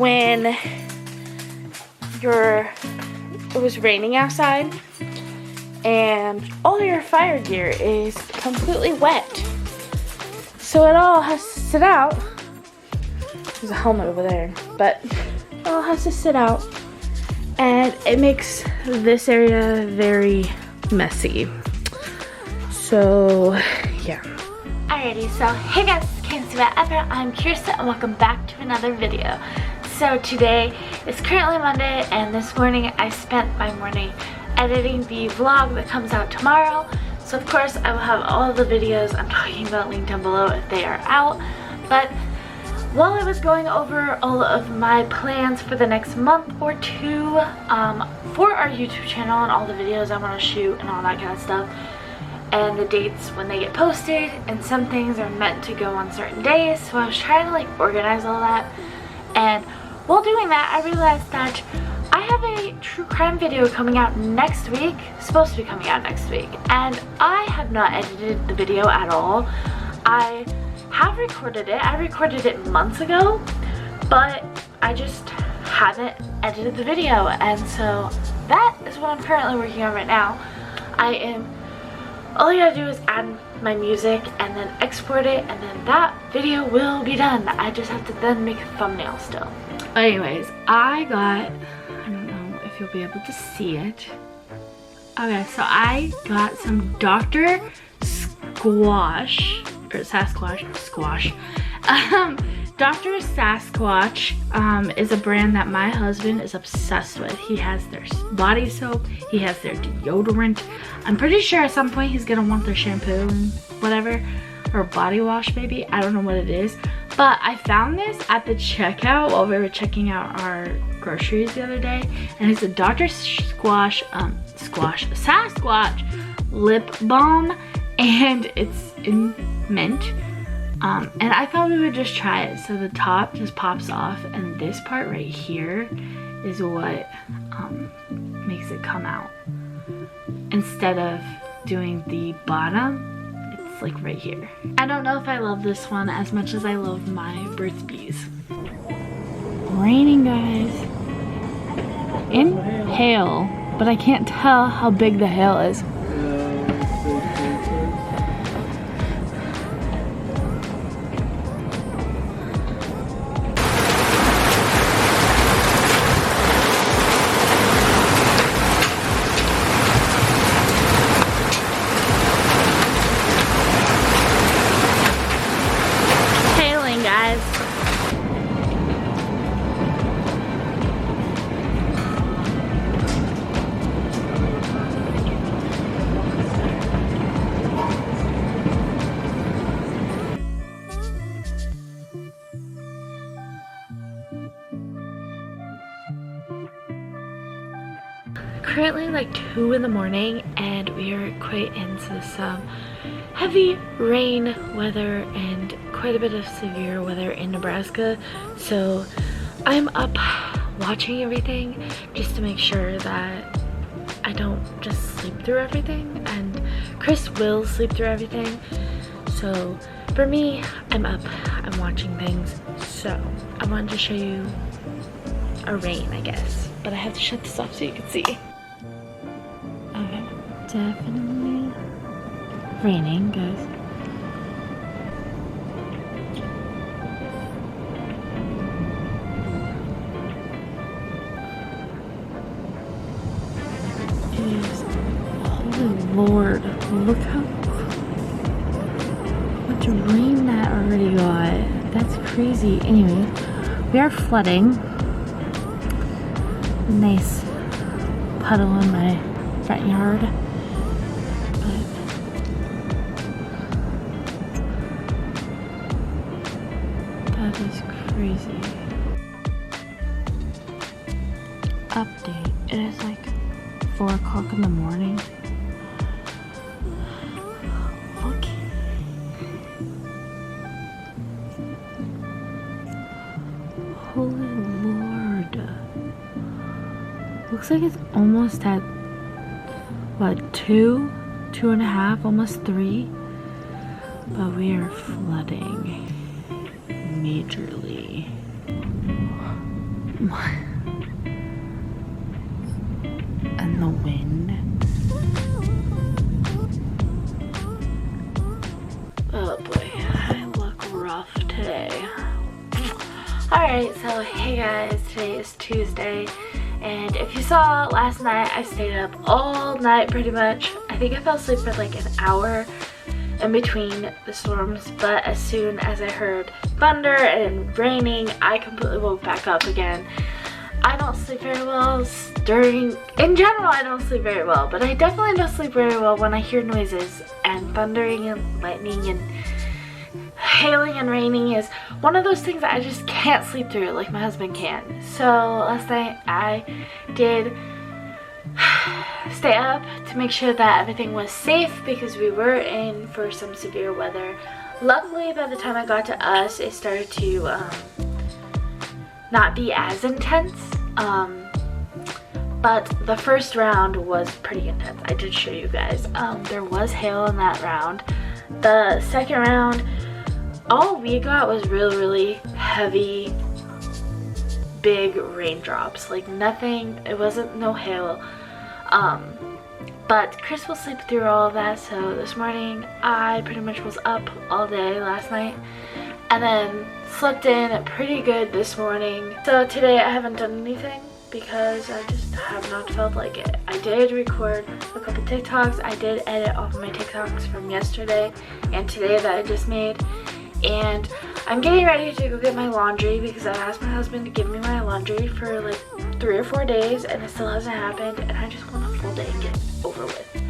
when it was raining outside and all your fire gear is completely wet. So it all has to sit out. There's a helmet over there, but it all has to sit out, and it makes this area very messy. So yeah. Alrighty, so hey guys, it's KMCers. I'm Kirsten and welcome back to another video. So today is currently Monday, and this morning I spent my morning editing the vlog that comes out tomorrow. So of course I will have all the videos I'm talking about linked down below if they are out. But while I was going over all of my plans for the next month or two for our YouTube channel and all the videos I want to shoot and all that kind of stuff, and the dates when they get posted, and some things are meant to go on certain days, so I was trying to like organize all that. And while doing that, I realized that I have a true crime video coming out next week, supposed to be coming out next week, and I have not edited the video at all. I have recorded it. I recorded it months ago, but I just haven't edited the video, and so that is what I'm currently working on right now. All I gotta do is add my music and then export it, and then that video will be done. I just have to then make a thumbnail still. Anyways, I don't know if you'll be able to see it. Okay, so I got some Dr. Squash, or Sasquatch, Squash. Dr. Sasquatch is a brand that my husband is obsessed with. He has their body soap, he has their deodorant. I'm pretty sure at some point he's gonna want their shampoo and whatever, or body wash maybe, I don't know what it is. But I found this at the checkout while we were checking out our groceries the other day, and it's a Dr. Sasquatch lip balm, and it's in mint. And I thought we would just try it. So the top just pops off, and this part right here is what makes it come out. Instead of doing the bottom, it's like right here. I don't know if I love this one as much as I love my Birth Bees. Raining, guys. In hail, but I can't tell how big the hail is. Currently like 2 in the morning, and we are quite into some heavy rain weather and quite a bit of severe weather in Nebraska. So I'm up watching everything just to make sure that I don't just sleep through everything, and Chris will sleep through everything. So for me, I'm up, I'm watching things. So I wanted to show you a rain, I guess, but I have to shut this off so you can see. Okay, definitely raining, guys. It is, holy Lord, look how much rain that already got. That's crazy. Anyway, we are flooding. Nice puddle in my front yard, but that is crazy. Update, it is like 4 o'clock in the morning. Look. Holy Lord. Looks like it's almost at, what, 2.5, almost 3. But we are flooding majorly. And the wind. Oh boy, I look rough today. Alright, so hey guys, today is Tuesday, and if you saw last night, I stayed up all night pretty much. I think I fell asleep for like an hour in between the storms, but as soon as I heard thunder and raining, I completely woke back up again. I don't sleep very well in general I don't sleep very well, but I definitely don't sleep very well when I hear noises, and thundering and lightning and hailing and raining is one of those things that I just can't sleep through like my husband can. So last night I did stay up to make sure that everything was safe because we were in for some severe weather. Luckily, by the time I got to us, it started to not be as intense, but the first round was pretty intense. I did show you guys. There was hail in that round. The second round, all we got was really heavy, big raindrops. Like nothing, it wasn't no hail. But Chris will sleep through all of that, so this morning I pretty much was up all day last night and then slept in pretty good this morning. So today I haven't done anything because I just have not felt like it. I did record a couple TikToks. I did edit all of my TikToks from yesterday and today that I just made. And I'm getting ready to go get my laundry because I asked my husband to give me my laundry for like 3 or 4 days and it still hasn't happened, and I just want a full day and get it over with.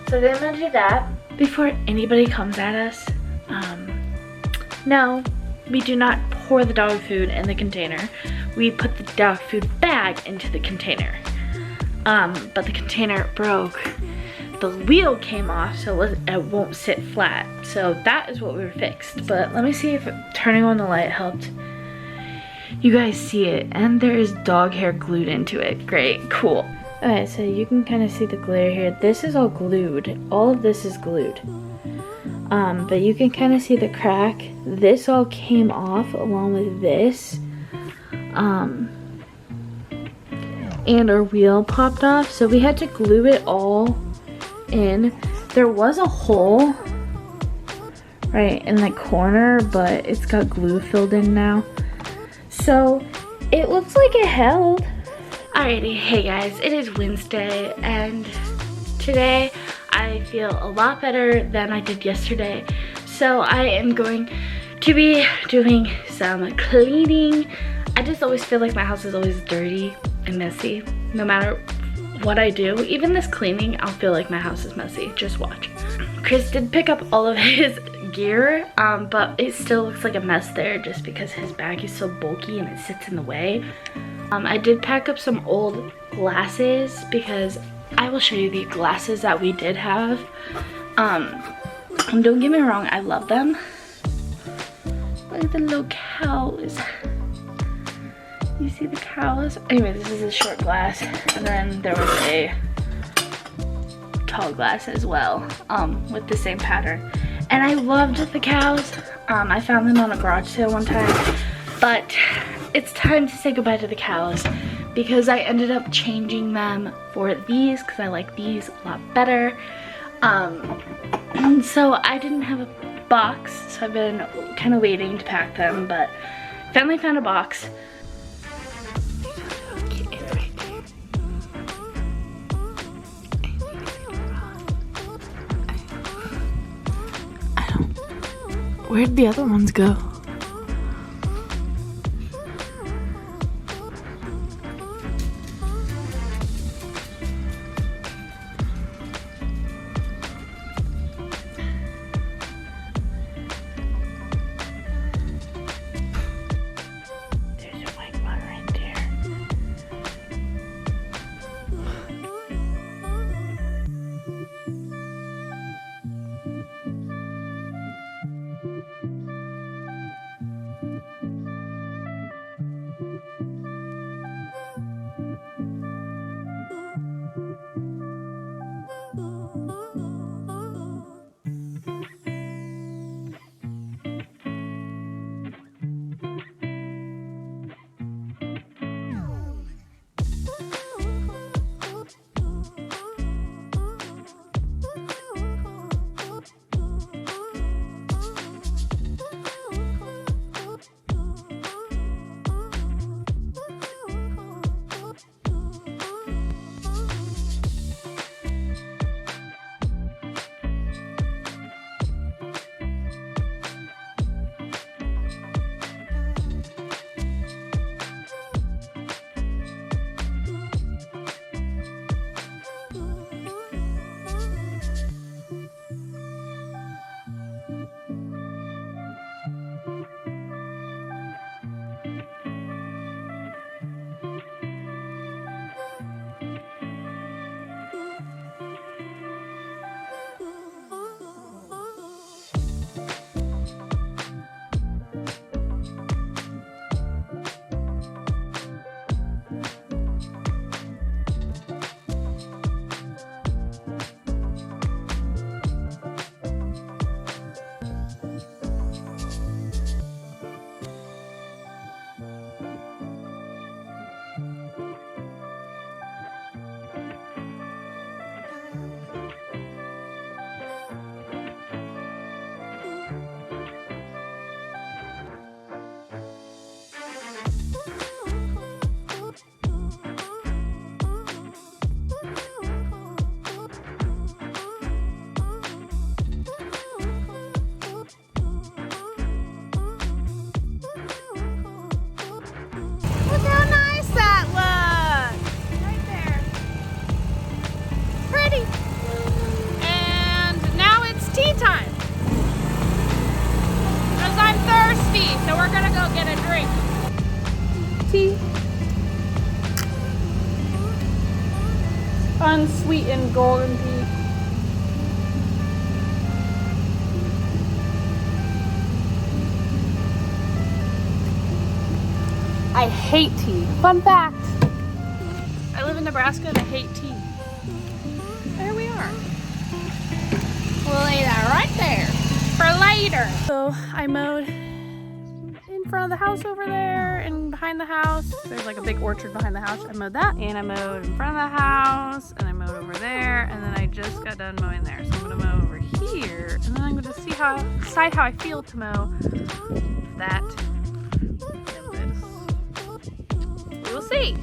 So then I'm gonna do that. Before anybody comes at us, no, we do not pour the dog food in the container. We put the dog food bag into the container. But the container broke. The wheel came off, so it won't sit flat. So that is what we fixed. But let me see if turning on the light helped. You guys see it, and there is dog hair glued into it. Great, cool. Okay, so you can kind of see the glare here. This is all glued. All of this is glued. But you can kind of see the crack. This all came off along with this. And our wheel popped off, so we had to glue it all in. There was a hole right in the corner, but it's got glue filled in now, so it looks like it held. Alrighty, hey guys, it is Wednesday and today I feel a lot better than I did yesterday, so I am going to be doing some cleaning. I just always feel like my house is always dirty and messy no matter what I do. Even this cleaning, I'll feel like my house is messy. Just watch. Chris did pick up all of his gear, but it still looks like a mess there just because his bag is so bulky and it sits in the way. I did pack up some old glasses because I will show you the glasses that we did have. And don't get me wrong, I love them. Look at the little cows. You see the cows? Anyway, this is a short glass, and then there was a tall glass as well, with the same pattern. And I loved the cows. I found them on a garage sale one time, but it's time to say goodbye to the cows because I ended up changing them for these because I like these a lot better. And so I didn't have a box, so I've been kind of waiting to pack them, but finally found a box. Where'd the other ones go? There's a white one right there. in Golden Peak. I hate tea. Fun fact. I live in Nebraska and I hate tea. There we are. We'll lay that right there for later. So I mowed in front of the house over there and behind the house. There's like a big orchard behind the house. I mowed that, and I mowed in front of the house, and I mowed over there, and then I just got done mowing there. So I'm gonna mow over here, and then I'm gonna decide how I feel to mow that. We will see.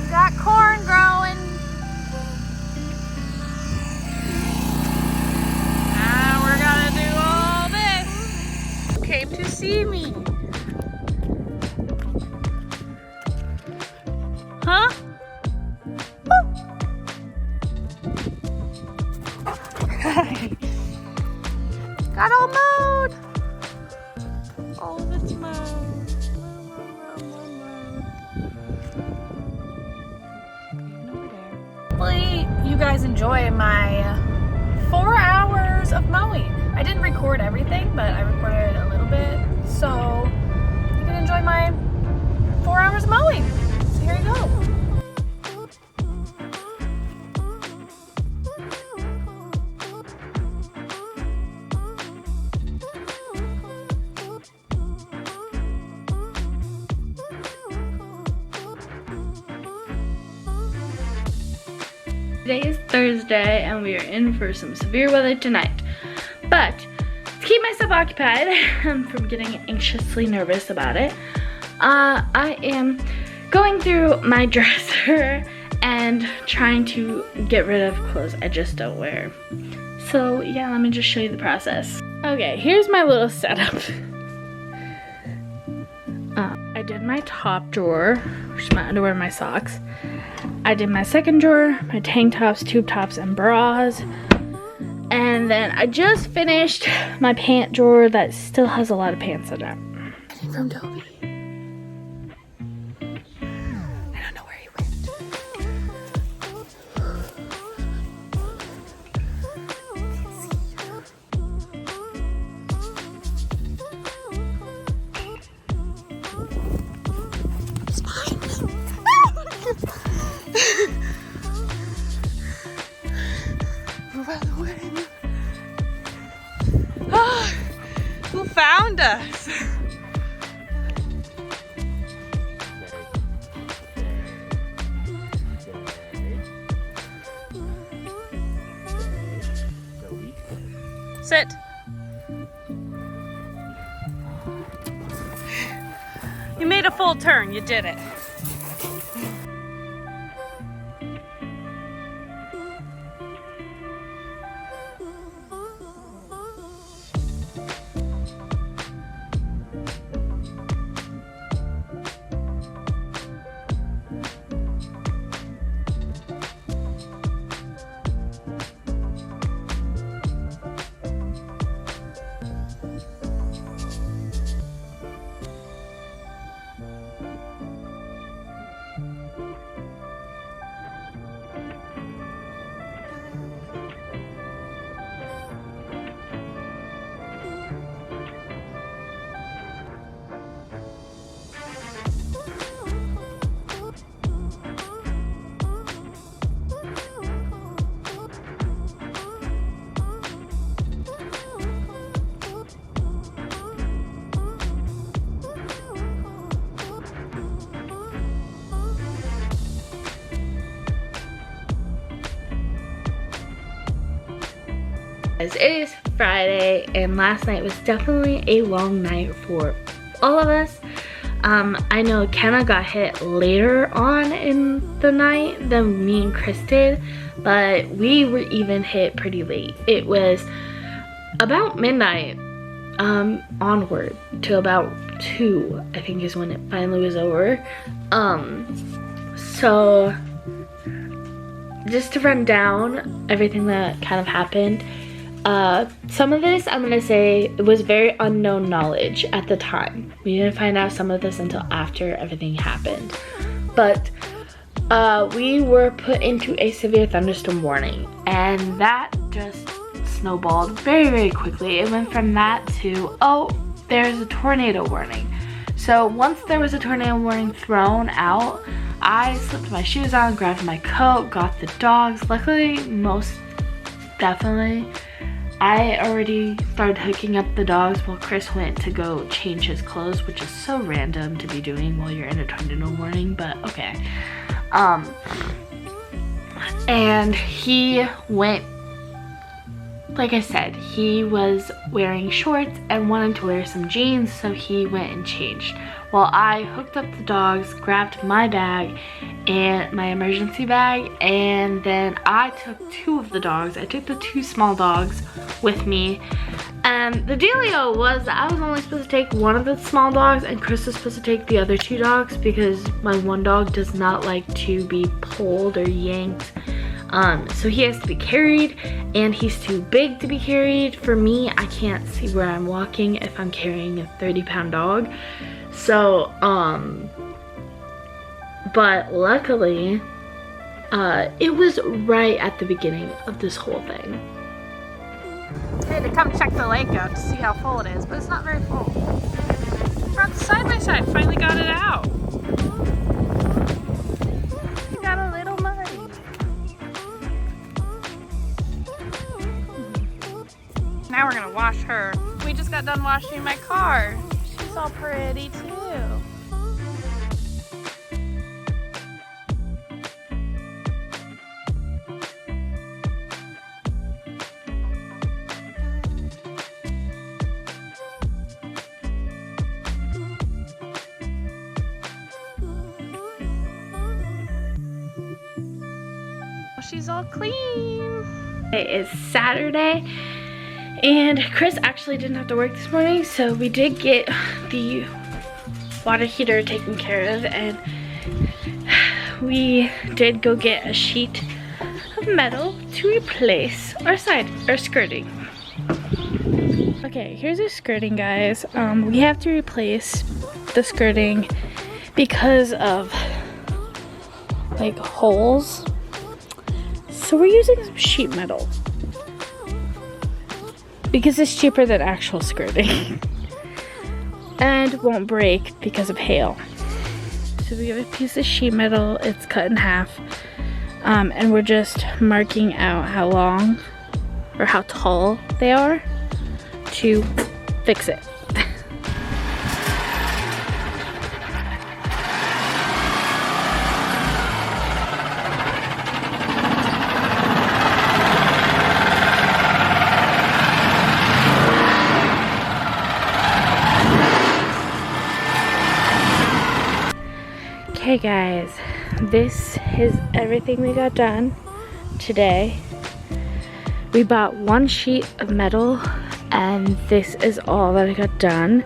Got corn growing. Now we're gonna do all this. You came to see me. Huh? Got all mowed. All of it's mowed. Hopefully you guys enjoy my 4 hours of mowing. I didn't record everything, but I recorded a little bit, so you can enjoy my 4 hours of mowing. So here you go. Today is Thursday and we are in for some severe weather tonight. But to keep myself occupied from getting anxiously nervous about it, I am going through my dresser and trying to get rid of clothes I just don't wear. So yeah, let me just show you the process. Okay, here's my little setup. I did my top drawer, which is my underwear and my socks. I did my second drawer, my tank tops, tube tops, and bras. And then I just finished my pant drawer that still has a lot of pants in it. From Toby. I don't know where he went. He's behind me. Who found us? Sit. You made a full turn. You did it. It is Friday and last night was definitely a long night for all of us. I know Kenna got hit later on in the night than me and Chris did, but we were even hit pretty late. It was about midnight onward to about 2, I think is when it finally was over. So just to run down everything that kind of happened, some of this I'm gonna say it was very unknown knowledge at the time. We didn't find out some of this until after everything happened, but we were put into a severe thunderstorm warning, and that just snowballed very, very quickly. It went from that to, oh, there's a tornado warning. So once there was a tornado warning thrown out, I slipped my shoes on, grabbed my coat, got the dogs. Luckily, most definitely, I already started hooking up the dogs while Chris went to go change his clothes, which is so random to be doing while you're in a tornado warning, but okay. And he went, like I said, he was wearing shorts and wanted to wear some jeans, so he went and changed. While I hooked up the dogs, grabbed my bag and my emergency bag, and then I took 2 of the dogs. I took the 2 small dogs with me. And the dealio was I was only supposed to take 1 of the small dogs, and Chris was supposed to take the other 2 dogs because my 1 dog does not like to be pulled or yanked. So he has to be carried, and he's too big to be carried. For me, I can't see where I'm walking if I'm carrying a 30-pound dog. So, but luckily, it was right at the beginning of this whole thing. Okay, to come check the lake out to see how full it is, but it's not very full. We're on the side-by-side, finally got it out. We got a little muddy. Now we're gonna wash her. We just got done washing my car. She's all pretty too. She's all clean. It is Saturday, and Chris actually didn't have to work this morning, so we did get the water heater taken care of, and we did go get a sheet of metal to replace our skirting. Okay, here's our skirting, guys. We have to replace the skirting because of like holes. So we're using some sheet metal because it's cheaper than actual skirting and won't break because of hail. So we have a piece of sheet metal, it's cut in half, and we're just marking out how long or how tall they are to fix it. Okay guys, this is everything we got done today. We bought 1 sheet of metal, and this is all that I got done.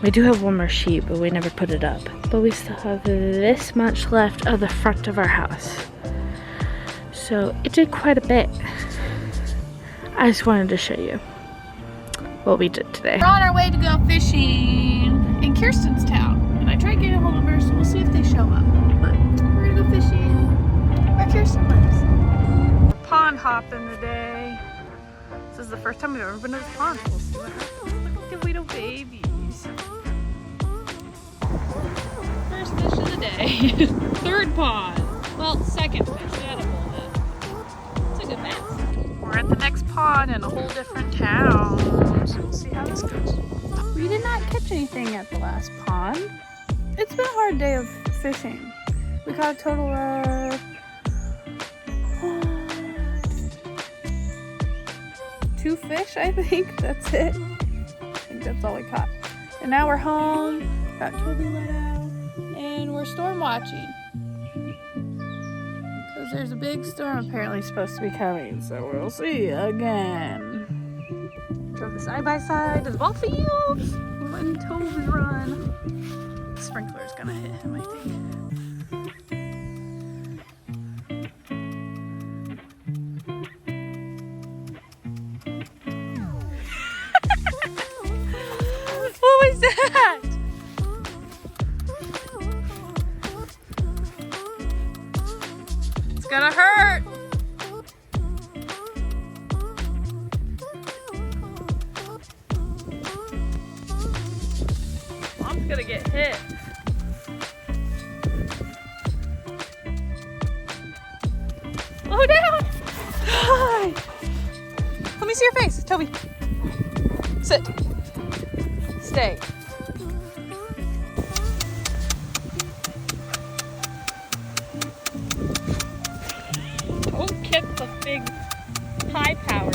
We do have 1 more sheet, but we never put it up. But we still have this much left of the front of our house. So it did quite a bit. I just wanted to show you what we did today. We're on our way to go fishing in Kirsten's town. And I tried getting a hold of her, so we'll see if they show up. But we're gonna go fishing where Kirsten lives. We're pond hopping today. This is the first time we've ever been to the pond. We'll see what happens. Look at the little babies. First fish of the day. 3rd pond. Well, 2nd fish. We had a whole bit. It's a good mess. We're at the next pond in a whole different town. So we'll see how this goes. We did not catch anything at the last pond. It's been a hard day of fishing. We caught a total of 2 fish, I think. That's it. I think that's all we caught. And now we're home, got totally let out, and we're storm watching. Because there's a big storm apparently supposed to be coming, so we'll see again. of the side-by-side to the ball fields. When Toby run. The sprinkler's gonna hit him, I think. What was that? It's gonna hurt. Mom's gonna get hit. Slow down. Hi. Let me see your face, Toby. Sit. Stay. Don't get the big high power